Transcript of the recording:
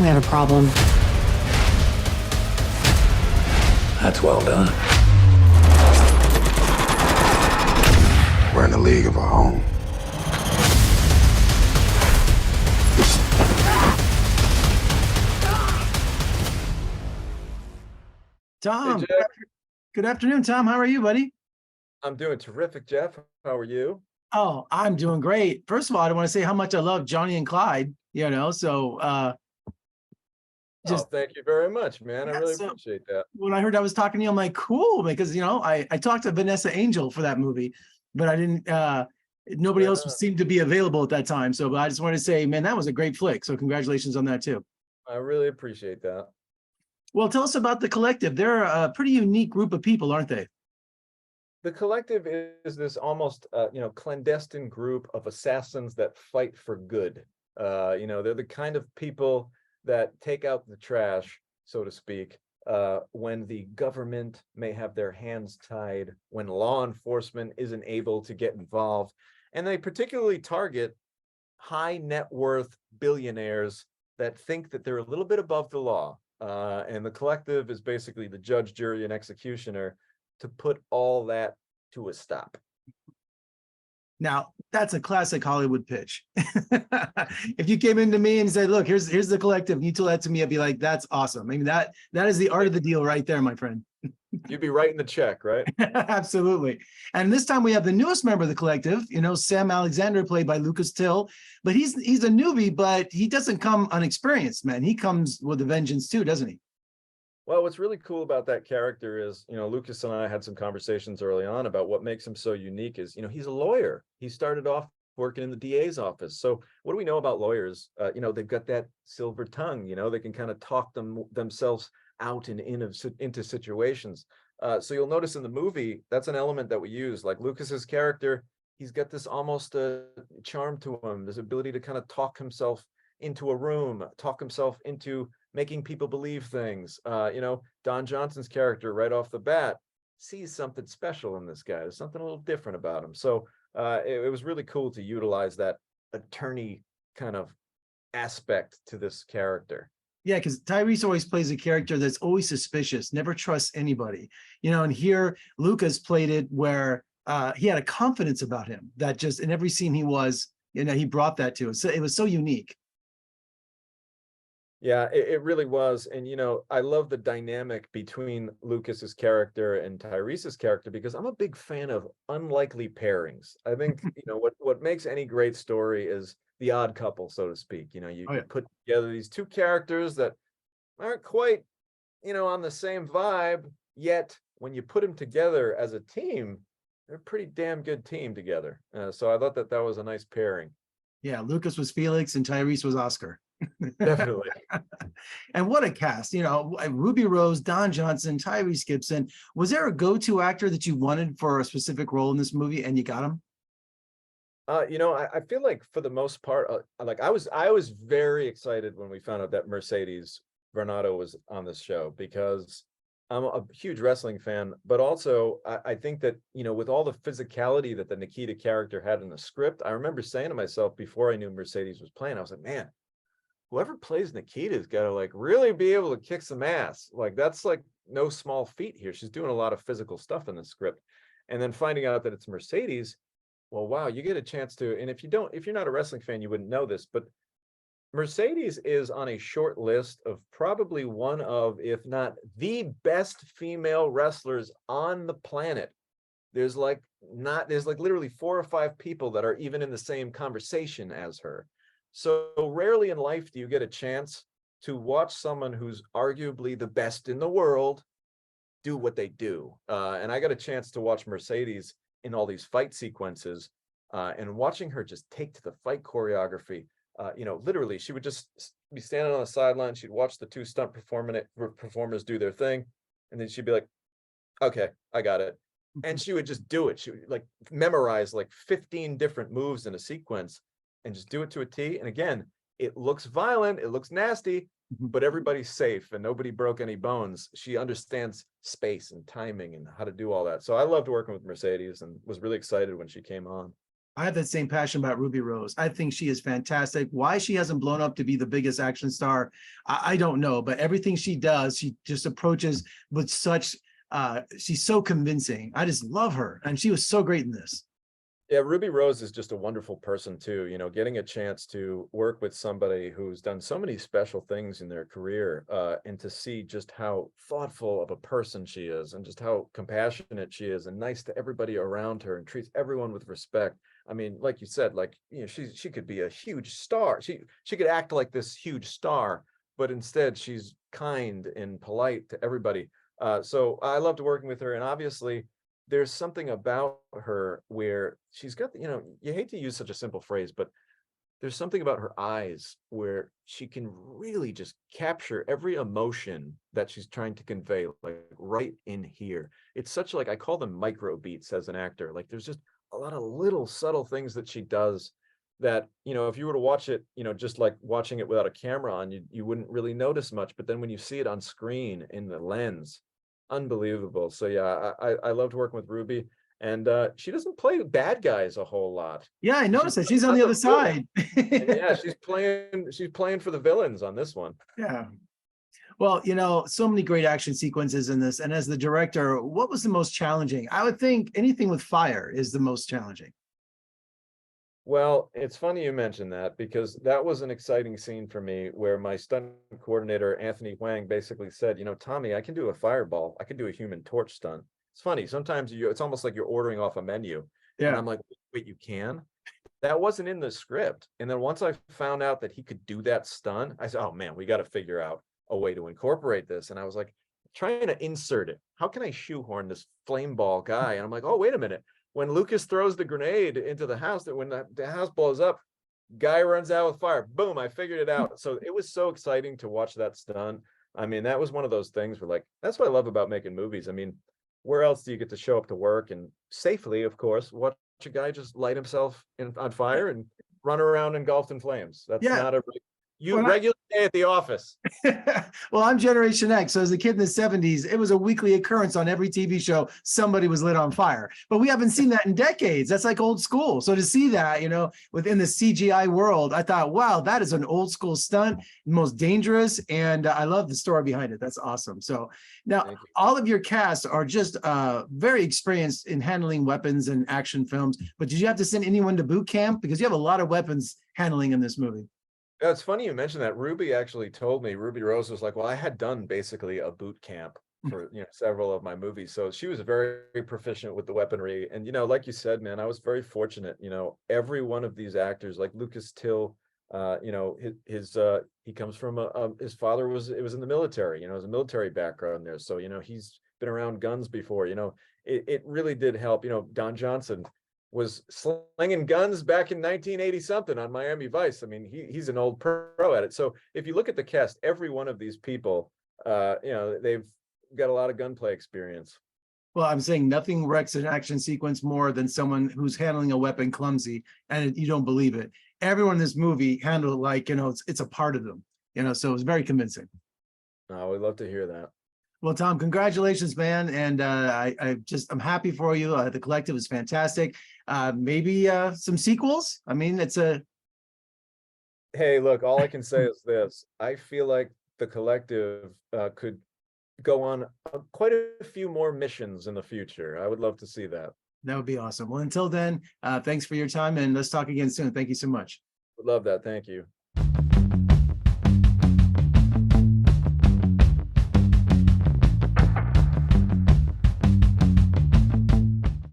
We have a problem. That's well done. We're in a league of our own. Tom, Hey, Jack. good afternoon, Tom. How are you, buddy? I'm doing terrific, Jeff. How are you? Oh, I'm doing great. First of all, I want to say how much I love Johnny and Clyde, Oh, just thank you very much, man. I yeah, really so appreciate that. when I heard I was talking to you, I'm like, cool, because I talked to Vanessa Angel for that movie, but I didn't nobody Right else on. seemed to be available at that time. So but I just want to say, man, that was a great flick. So congratulations on that too. I really appreciate that. Well, tell us about the collective. They're a pretty unique group of people, aren't they? The collective is this almost, clandestine group of assassins that fight for good. They're the kind of people that take out the trash, so to speak, when the government may have their hands tied, when law enforcement isn't able to get involved. And they particularly target high net worth billionaires that think that they're a little bit above the law. And the collective is basically the judge, jury, and executioner to put all that to a stop. Now, that's a classic Hollywood pitch. If you came into me and said, look, here's the collective, and you told that to me, I'd be like, that's awesome. I mean, that is the art of the deal right there, my friend. You'd be writing the check, right? Absolutely. And this time we have the newest member of the collective, Sam Alexander, played by Lucas Till. But he's a newbie, but he doesn't come unexperienced, man. He comes with a vengeance too, doesn't he? Well, what's really cool about that character is, Lucas and I had some conversations early on about what makes him so unique is, he's a lawyer. He started off working in the DA's office. So what do we know about lawyers? They've got that silver tongue, they can kind of talk themselves out and into situations. So you'll notice in the movie, that's an element that we use. Like Lucas's character, he's got this almost charm to him, this ability to kind of talk himself into a room, talk himself into making people believe things. Don Johnson's character right off the bat sees something special in this guy. There's something a little different about him. So it was really cool to utilize that attorney kind of aspect to this character. Yeah, because Tyrese always plays a character that's always suspicious, never trusts anybody. And here Lucas played it where he had a confidence about him that just in every scene he was, he brought that to us. So it was so unique. Yeah, it really was. And, I love the dynamic between Lucas's character and Tyrese's character because I'm a big fan of unlikely pairings. I think, what makes any great story is the odd couple, so to speak. You put together these two characters that aren't quite, on the same vibe, yet when you put them together as a team, they're a pretty damn good team together. So I thought that was a nice pairing. Yeah, Lucas was Felix and Tyrese was Oscar. Definitely. And what a cast, Ruby Rose, Don Johnson, Tyrese Gibson. Was there a go-to actor that you wanted for a specific role in this movie and you got him? I feel like for the most part, I was very excited when we found out that Mercedes Varnado was on this show because I'm a huge wrestling fan, but also I think that, with all the physicality that the Nikita character had in the script, I remember saying to myself before I knew Mercedes was playing, I was like, man, whoever plays Nikita's got to really be able to kick some ass. That's no small feat here. She's doing a lot of physical stuff in the script. And then finding out that it's Mercedes, well, wow, you get a chance to, and if you're not a wrestling fan, you wouldn't know this, but Mercedes is on a short list of probably one of, if not the best female wrestlers on the planet. There's literally 4 or 5 people that are even in the same conversation as her. So rarely in life do you get a chance to watch someone who's arguably the best in the world do what they do. And I got a chance to watch Mercedes in all these fight sequences and watching her just take to the fight choreography. Literally, she would just be standing on the sideline. She'd watch the 2 stunt performers do their thing. And then she'd be like, okay, I got it. And she would just do it. She would memorize 15 different moves in a sequence and just do it to a T. And again, it looks violent, it looks nasty, but everybody's safe and nobody broke any bones. She understands space and timing and how to do all that. So I loved working with Mercedes and was really excited when she came on. I have that same passion about Ruby Rose. I think she is fantastic. Why she hasn't blown up to be the biggest action star, I don't know. But everything she does, she just approaches with such, she's so convincing. I just love her. And she was so great in this. Yeah, Ruby Rose is just a wonderful person too. You know, getting a chance to work with somebody who's done so many special things in their career, and to see just how thoughtful of a person she is, and just how compassionate she is, and nice to everybody around her, and treats everyone with respect. I mean, like you said, like, you know, she could be a huge star. She could act like this huge star, but instead she's kind and polite to everybody. So I loved working with her, and obviously there's something about her where she's got, you know, you hate to use such a simple phrase, but there's something about her eyes where she can really just capture every emotion that she's trying to convey, like right in here. It's such, like, I call them micro beats as an actor. Like, there's just a lot of little subtle things that she does that, you know, if you were to watch it, you know, just like watching it without a camera on, you wouldn't really notice much. But then when you see it on screen in the lens, unbelievable. So yeah, I loved working with Ruby, and she doesn't play bad guys a whole lot. Yeah, I noticed that. She's on Not the the other side. And yeah, she's playing for the villains on this one. Yeah. Well, you know, so many great action sequences in this. And as the director, what was the most challenging? I would think anything with fire is the most challenging. Well, it's funny you mentioned that, because that was an exciting scene for me where my stunt coordinator, Anthony Wang, basically said, you know, Tommy, I can do a fireball. I can do a Human Torch stunt. It's funny. Sometimes it's almost like you're ordering off a menu. And Yeah. I'm like, wait, you can? That wasn't in the script. And then once I found out that he could do that stunt, I said, oh man, we got to figure out a way to incorporate this. And I was like, trying to insert it. How can I shoehorn this flame ball guy? And I'm like, oh, wait a minute. When Lucas throws the grenade into the house, that when the house blows up, guy runs out with fire. Boom, I figured it out. So it was so exciting to watch that stunt. I mean, that was one of those things where, like, that's what I love about making movies. I mean, where else do you get to show up to work and safely, of course, watch a guy just light himself on fire and run around engulfed in flames? That's Yeah. not a regular day at the office. Well, I'm Generation X. So as a kid in the 70s, it was a weekly occurrence on every TV show. Somebody was lit on fire, but we haven't seen that in decades. That's like old school. So to see that, you know, within the CGI world, I thought, wow, that is an old school stunt, most dangerous. And I love the story behind it. That's awesome. So now all of your cast are just very experienced in handling weapons and action films. But did you have to send anyone to boot camp? Because you have a lot of weapons handling in this movie. Yeah, it's funny you mentioned that. Ruby actually told me, Ruby Rose was like, well, I had done basically a boot camp for, you know, several of my movies. So she was very proficient with the weaponry. And, you know, like you said, man, I was very fortunate. You know, every one of these actors, like Lucas Till, you know, he comes from his father was in the military, you know, has a military background there. So, you know, he's been around guns before, you know, it really did help. You know, Don Johnson was slinging guns back in 1980 something on Miami Vice. I mean, he's an old pro at it. So if you look at the cast, every one of these people, you know, they've got a lot of gunplay experience. Well, I'm saying nothing wrecks an action sequence more than someone who's handling a weapon clumsy and you don't believe it. Everyone in this movie handled it like, you know, it's a part of them, you know, so it was very convincing. Oh, we'd love to hear that. Well, Tom, congratulations, man. And I'm happy for you. The Collective is fantastic. Maybe some sequels. I mean, Hey, look, all I can say is this. I feel like the Collective could go on quite a few more missions in the future. I would love to see that. That would be awesome. Well, until then, thanks for your time and let's talk again soon. Thank you so much. Would love that. Thank you.